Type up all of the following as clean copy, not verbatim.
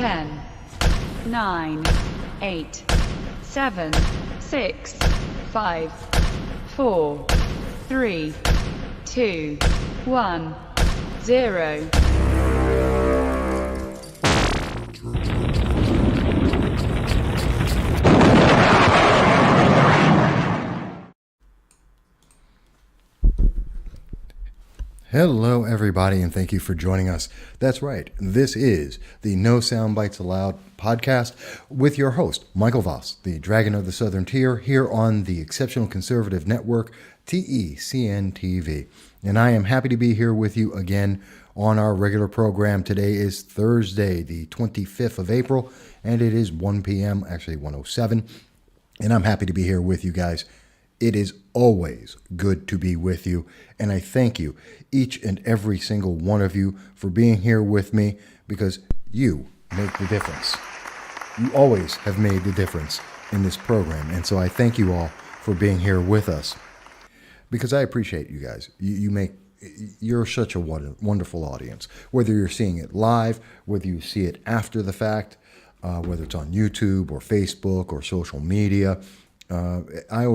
10, 9, 8, 7, 6, 5, 4, 3, 2, 1, 0. Hello, everybody, and thank you for joining us. That's right. This is the No Soundbites Allowed podcast with your host, Michael Voss, the Dragon of the Southern Tier, here on the Exceptional Conservative Network, TECN TV. And I am happy to be here with you again on our regular program. Today is Thursday, the 25th of April, and it is 1 p.m., actually 1:07, and I'm happy to be here with you guys. It is always good to be with you, and I thank you, each and every single one of you, for being here with me, because you make the difference. You always have made the difference in this program, and so I thank you all for being here with us, because I appreciate you guys. You're such a wonderful audience, whether you're seeing it live, whether you see it after the fact, whether it's on YouTube or Facebook or social media. I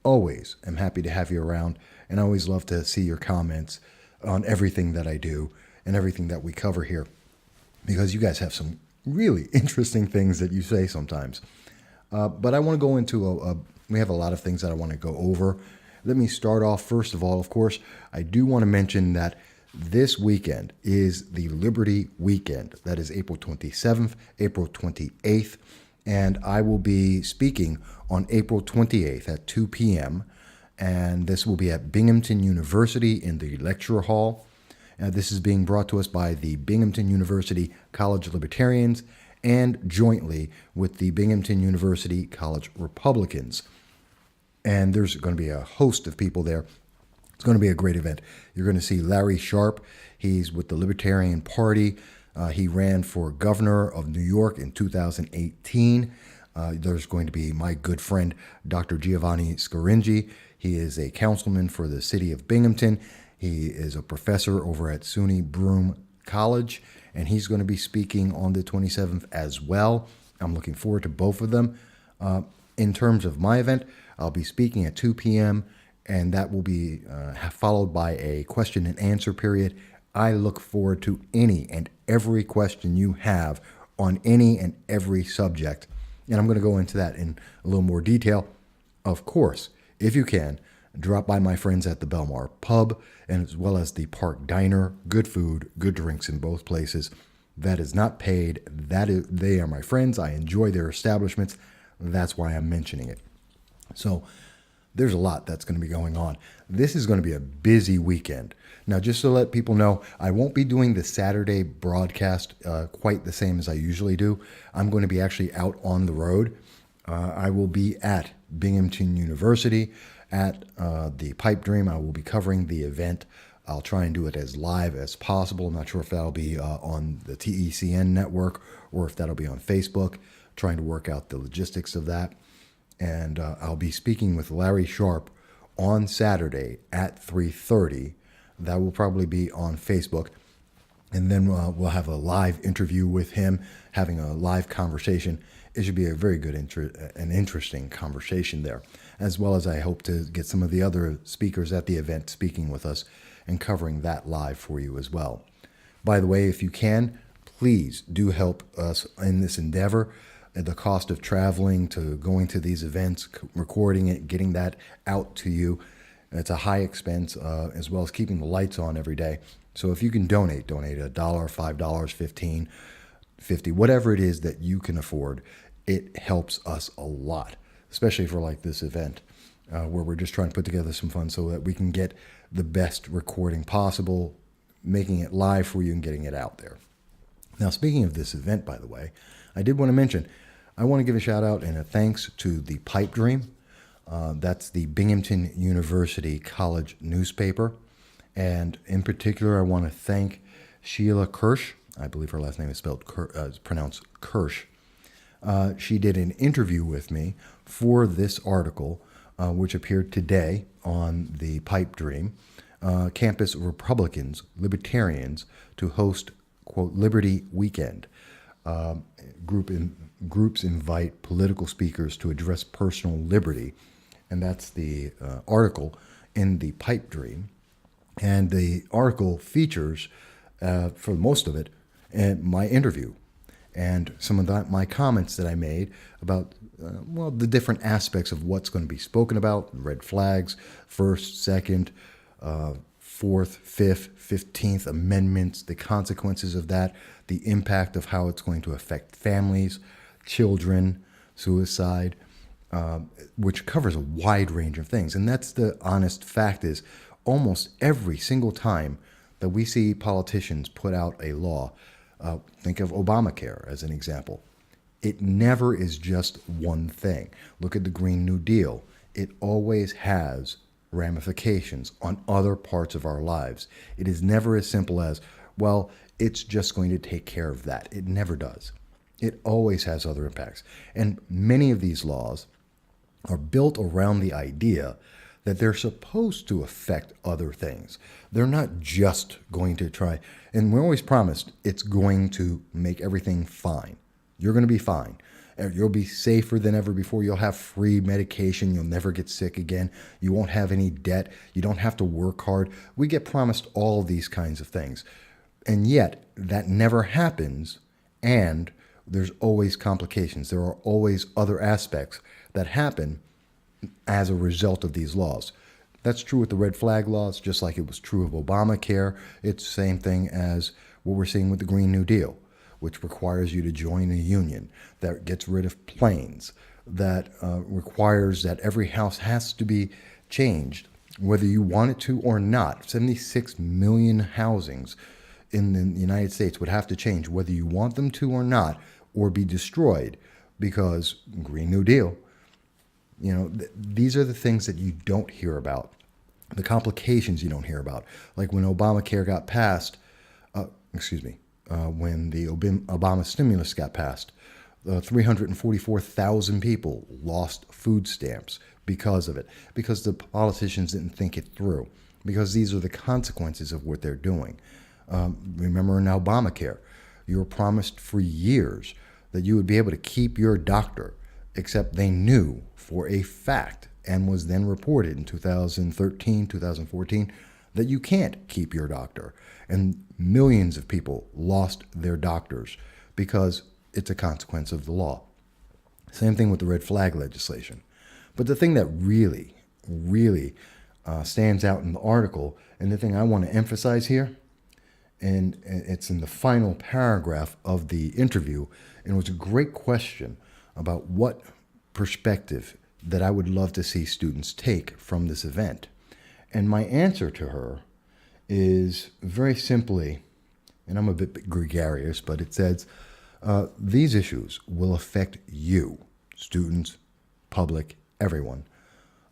always am happy to have you around, and I always love to see your comments on everything that I do and everything that we cover here, because you guys have some really interesting things that you say sometimes. But I want to go into we have a lot of things that I want to go over. Let me start off, first of all, of course, I do want to mention that this weekend is the Liberty Weekend. That is April 27th, April 28th. And I will be speaking on April 28th at 2 p.m. And this will be at Binghamton University in the lecture hall. This is being brought to us by the Binghamton University College Libertarians and jointly with the Binghamton University College Republicans. And there's going to be a host of people there. It's going to be a great event. You're going to see Larry Sharp. He's with the Libertarian Party. He ran for governor of New York in 2018. There's going to be my good friend, Dr. Giovanni Scaringi. He is a councilman for the city of Binghamton. He is a professor over at SUNY Broome College, and he's going to be speaking on the 27th as well. I'm looking forward to both of them. In terms of my event, I'll be speaking at 2 p.m., and that will be followed by a question and answer period. I look forward to any and every question you have on any and every subject. And I'm going to go into that in a little more detail. Of course, if you can, drop by my friends at the Belmar Pub and as well as the Park Diner. Good food, good drinks in both places. That is not paid. They are my friends. I enjoy their establishments. That's why I'm mentioning it. So there's a lot that's going to be going on. This is going to be a busy weekend. Now, just to let people know, I won't be doing the Saturday broadcast quite the same as I usually do. I'm going to be actually out on the road. I will be at Binghamton University at the Pipe Dream. I will be covering the event. I'll try and do it as live as possible. I'm not sure if that'll be on the TECN network or if that'll be on Facebook, trying to work out the logistics of that. And I'll be speaking with Larry Sharp on Saturday at 3:30. That will probably be on Facebook. And then we'll have a live interview with him, having a live conversation. It should be a very good, an interesting conversation there, as well as I hope to get some of the other speakers at the event speaking with us and covering that live for you as well. By the way, if you can, please do help us in this endeavor. The cost of traveling to going to these events, recording it, getting that out to you, it's a high expense, as well as keeping the lights on every day. So if you can donate $1, $5, $15, $50, whatever it is that you can afford, it helps us a lot, especially for like this event, where we're just trying to put together some fun so that we can get the best recording possible, making it live for you and getting it out there. Now, speaking of this event, by the way, I did want to mention, I want to give a shout out and a thanks to the Pipe Dream. That's the Binghamton University College newspaper. And in particular, I want to thank Sheila Kirsch. I believe her last name is pronounced Kirsch. She did an interview with me for this article, which appeared today on the Pipe Dream. Campus Republicans, Libertarians to host, quote, Liberty Weekend. Groups invite political speakers to address personal liberty, and that's the article in the Pipe Dream. And the article features, for most of it, my interview and some of my comments that I made about, the different aspects of what's going to be spoken about, red flags, First, Second, Fourth, Fifth, 15th Amendments, the consequences of that, the impact of how it's going to affect families, children, suicide, which covers a wide range of things. And that's the honest fact is almost every single time that we see politicians put out a law, think of Obamacare as an example. It never is just one thing. Look at the Green New Deal. It always has ramifications on other parts of our lives. It is never as simple as, well, it's just going to take care of that. It never does. It always has other impacts. And many of these laws are built around the idea that they're supposed to affect other things. They're not just going to try, and we're always promised it's going to make everything fine. You're going to be fine. You'll be safer than ever before. You'll have free medication. You'll never get sick again. You won't have any debt. You don't have to work hard. We get promised all these kinds of things. And yet, that never happens, and there's always complications. There are always other aspects that happen as a result of these laws. That's true with the red flag laws, just like it was true of Obamacare. It's the same thing as what we're seeing with the Green New Deal, which requires you to join a union, that gets rid of planes, that requires that every house has to be changed, whether you want it to or not. 76 million housings in the United States would have to change, whether you want them to or not, or be destroyed, because Green New Deal. These are the things that you don't hear about, the complications you don't hear about. Like when Obamacare got passed, when the Obama stimulus got passed, 344,000 people lost food stamps because of it, because the politicians didn't think it through, because these are the consequences of what they're doing. Remember in Obamacare, you were promised for years that you would be able to keep your doctor, except they knew for a fact, and was then reported in 2013, 2014, that you can't keep your doctor. And millions of people lost their doctors because it's a consequence of the law. Same thing with the red flag legislation. But the thing that really, really stands out in the article, and the thing I want to emphasize here, and it's in the final paragraph of the interview, and it was a great question about what perspective that I would love to see students take from this event. And my answer to her is very simply, and I'm a bit gregarious, but it says, these issues will affect you, students, public, everyone,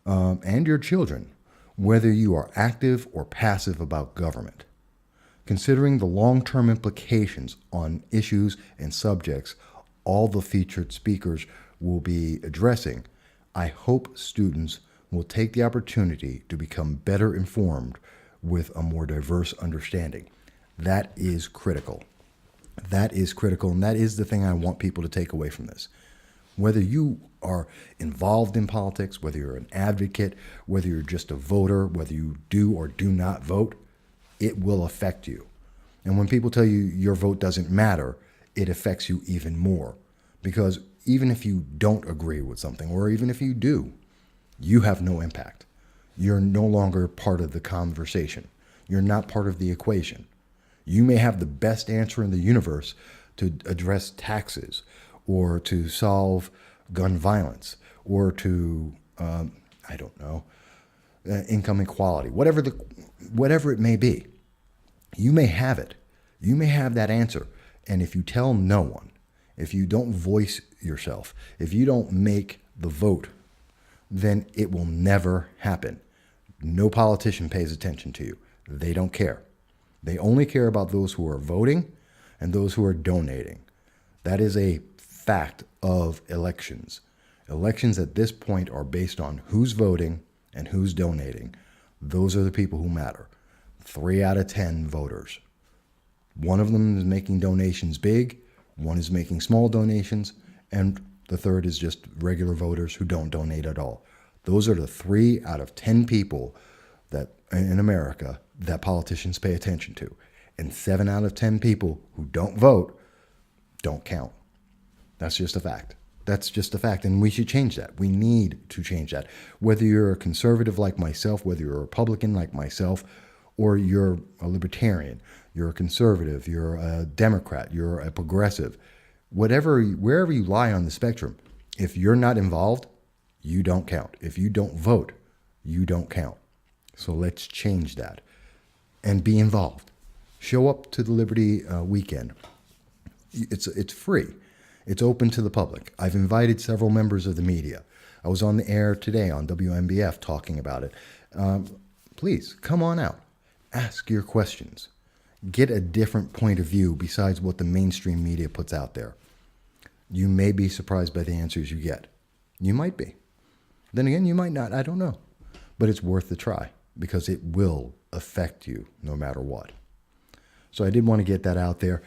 and your children, whether you are active or passive about government. Considering the long-term implications on issues and subjects all the featured speakers will be addressing, I hope students will take the opportunity to become better informed with a more diverse understanding. That is critical. That is critical, and that is the thing I want people to take away from this. Whether you are involved in politics, whether you're an advocate, whether you're just a voter, whether you do or do not vote, it will affect you. And when people tell you your vote doesn't matter, it affects you even more. Because even if you don't agree with something, or even if you do, you have no impact. You're no longer part of the conversation. You're not part of the equation. You may have the best answer in the universe to address taxes, or to solve gun violence, or to, income equality, whatever it may be. You may have it. You may have that answer. And if you tell no one, if you don't voice yourself, if you don't make the vote, then it will never happen. No politician pays attention to you. They don't care. They only care about those who are voting and those who are donating. That is a fact of elections. Elections at this point are based on who's voting and who's donating. Those are the people who matter. 3 out of 10 voters. One of them is making donations big. One is making small donations, and the third is just regular voters who don't donate at all. Those are the 3 out of 10 people that in America that politicians pay attention to. And 7 out of 10 people who don't vote don't count. That's just a fact. That's just a fact. And we should change that. We need to change that. Whether you're a conservative like myself, whether you're a Republican like myself, or you're a libertarian, you're a conservative, you're a Democrat, you're a progressive, wherever you lie on the spectrum, if you're not involved, you don't count. If you don't vote, you don't count. So let's change that and be involved. Show up to the Liberty Weekend. It's free. It's open to the public. I've invited several members of the media. I was on the air today on WMBF talking about it. Please, come on out. Ask your questions. Get a different point of view besides what the mainstream media puts out there. You may be surprised by the answers you get. You might be. Then again, you might not. I don't know. But it's worth the try because it will affect you no matter what. So I did want to get that out there.